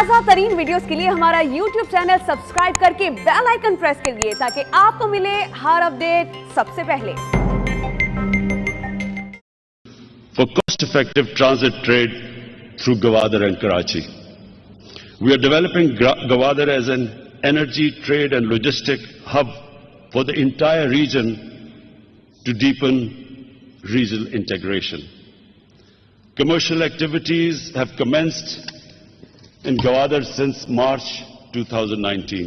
ताजा तरीन वीडियोस के लिए हमारा YouTube चैनल सब्सक्राइब करके बेल आइकन प्रेस करिए ताकि आपको मिले हर अपडेट सबसे पहले। For cost-effective transit trade through Gwadar and Karachi, we are developing Gwadar as an energy, trade and logistic hub for the entire region to deepen regional integration. Commercial activities have commenced in Gwadar since March 2019.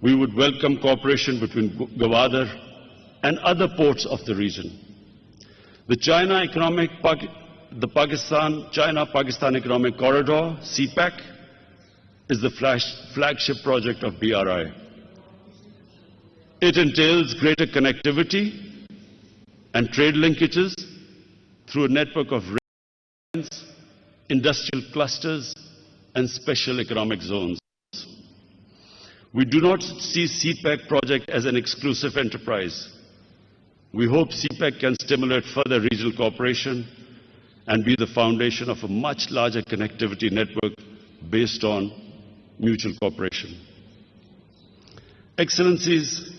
We would welcome cooperation between Gwadar and other ports of the region. The Pakistan-China-Pakistan Economic Corridor, CPEC, is the flagship project of BRI. It entails greater connectivity and trade linkages through a network of rail, industrial clusters, and special economic zones. We do not see CPEC project as an exclusive enterprise. We hope CPEC can stimulate further regional cooperation and be the foundation of a much larger connectivity network based on mutual cooperation. Excellencies,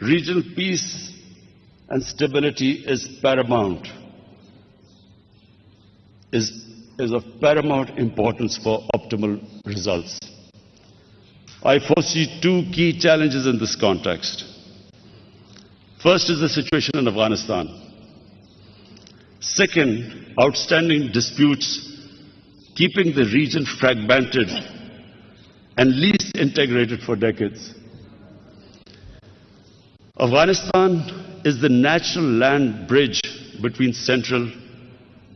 regional peace and stability is paramount, is of paramount importance for optimal results. I foresee two key challenges in this context. First is the situation in Afghanistan. Second, outstanding disputes keeping the region fragmented and least integrated for decades. Afghanistan is the natural land bridge between Central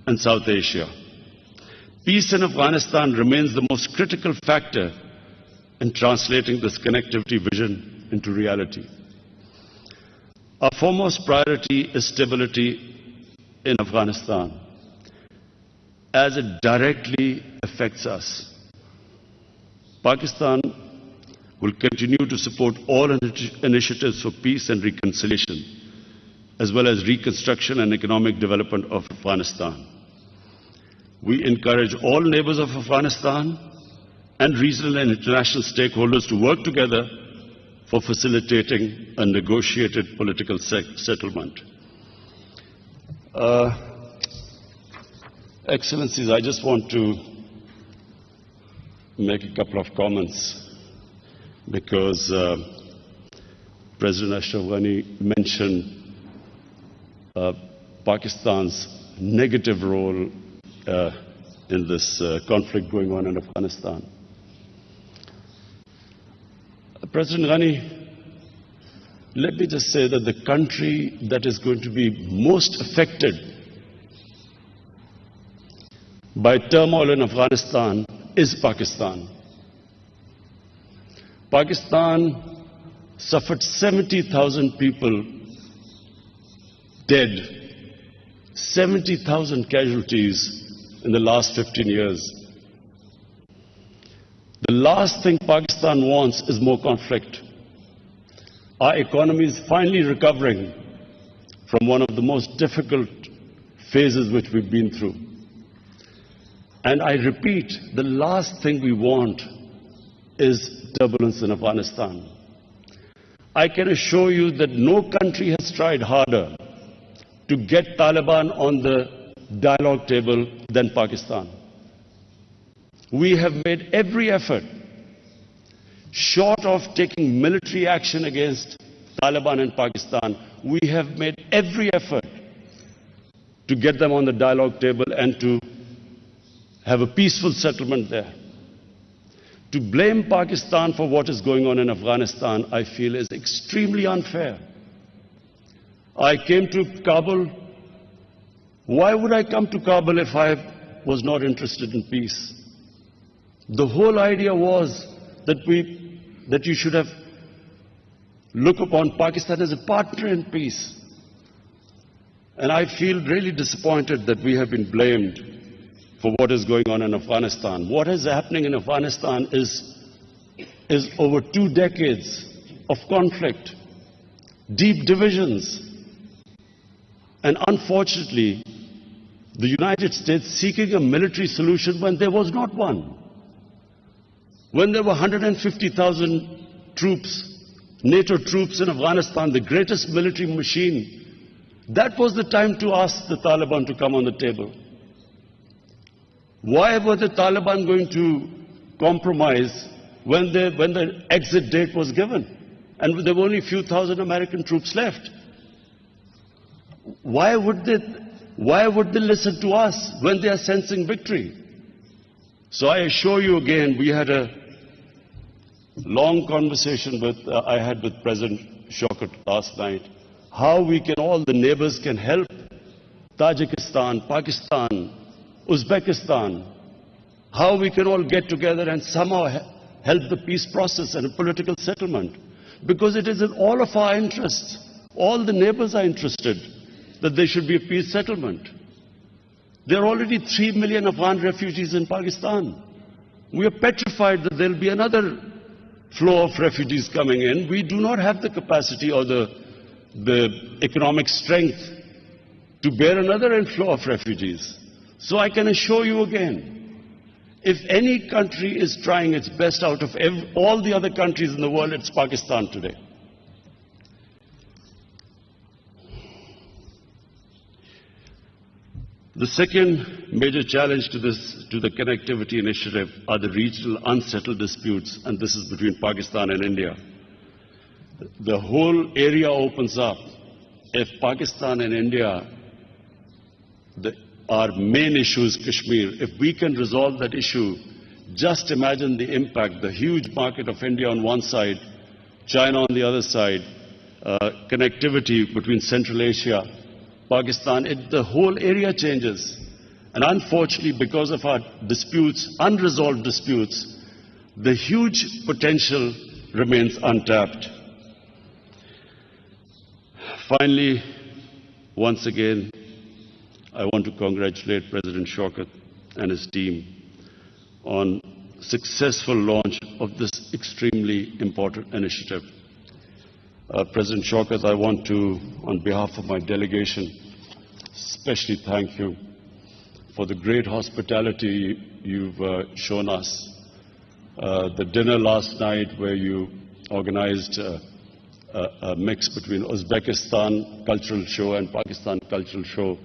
and South Asia. Peace in Afghanistan remains the most critical factor in translating this connectivity vision into reality. Our foremost priority is stability in Afghanistan, as it directly affects us. Pakistan will continue to support all initiatives for peace and reconciliation, as well as reconstruction and economic development of Afghanistan. We encourage all neighbors of Afghanistan and regional and international stakeholders to work together for facilitating a negotiated political settlement. Excellencies, I just want to make a couple of comments because President Ashraf Ghani mentioned Pakistan's negative role in this conflict going on in Afghanistan. President Ghani, let me just say that the country that is going to be most affected by turmoil in Afghanistan is Pakistan. Pakistan suffered 70,000 people dead, 70,000 casualties in the last 15 years. The last thing Pakistan wants is more conflict. Our economy is finally recovering from one of the most difficult phases which we've been through. And I repeat, the last thing we want is turbulence in Afghanistan. I can assure you that no country has tried harder to get Taliban on the dialogue table than Pakistan. We have made every effort, short of taking military action against Taliban in Pakistan, we have made every effort to get them on the dialogue table and to have a peaceful settlement there. To blame Pakistan for what is going on in Afghanistan, I feel, is extremely unfair. I came to Kabul. Why would I come to Kabul if I was not interested in peace? The whole idea was that you should have looked upon Pakistan as a partner in peace. And I feel really disappointed that we have been blamed for what is going on in Afghanistan. What is happening in Afghanistan is over 2 decades of conflict, deep divisions, and unfortunately, the United States seeking a military solution when there was not one. when there were 150,000 troops, NATO troops in Afghanistan, the greatest military machine, that was the time to ask the Taliban to come on the table. Why were the Taliban going to compromise when the exit date was given and there were only a few thousand American troops left? Why would they listen to us when they are sensing victory? So I assure you again, we had a long conversation I had with President Shaukat last night, how we can, all the neighbors can help Tajikistan, Pakistan, Uzbekistan, how we can all get together and somehow help the peace process and a political settlement. Because it is in all of our interests. All the neighbors are interested that there should be a peace settlement. There are already 3 million Afghan refugees in Pakistan. We are petrified that there will be another flow of refugees coming in. We do not have the capacity or the economic strength to bear another inflow of refugees. So I can assure you again, if any country is trying its best out of all the other countries in the world, it's Pakistan today. The second major challenge to the connectivity initiative are the regional unsettled disputes, and this is between Pakistan and India. The whole area opens up if Pakistan and India, our main issue is Kashmir. If we can resolve that issue, just imagine the impact, the huge market of India on one side, China on the other side, connectivity between Central Asia, Pakistan, the whole area changes. And unfortunately, because of our disputes, unresolved disputes, the huge potential remains untapped. Finally, once again, I want to congratulate President Shaukat and his team on successful launch of this extremely important initiative. President Shaukat, I want to, on behalf of my delegation, especially thank you for the great hospitality you've shown us. The dinner last night where you organized a mix between Uzbekistan cultural show and Pakistan cultural show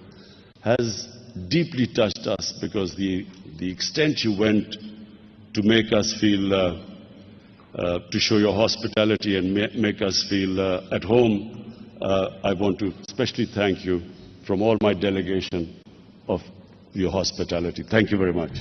has deeply touched us, because the extent you went to make us feel, to show your hospitality and make us feel at home, I want to especially thank you from all my delegation of your hospitality. Thank you very much.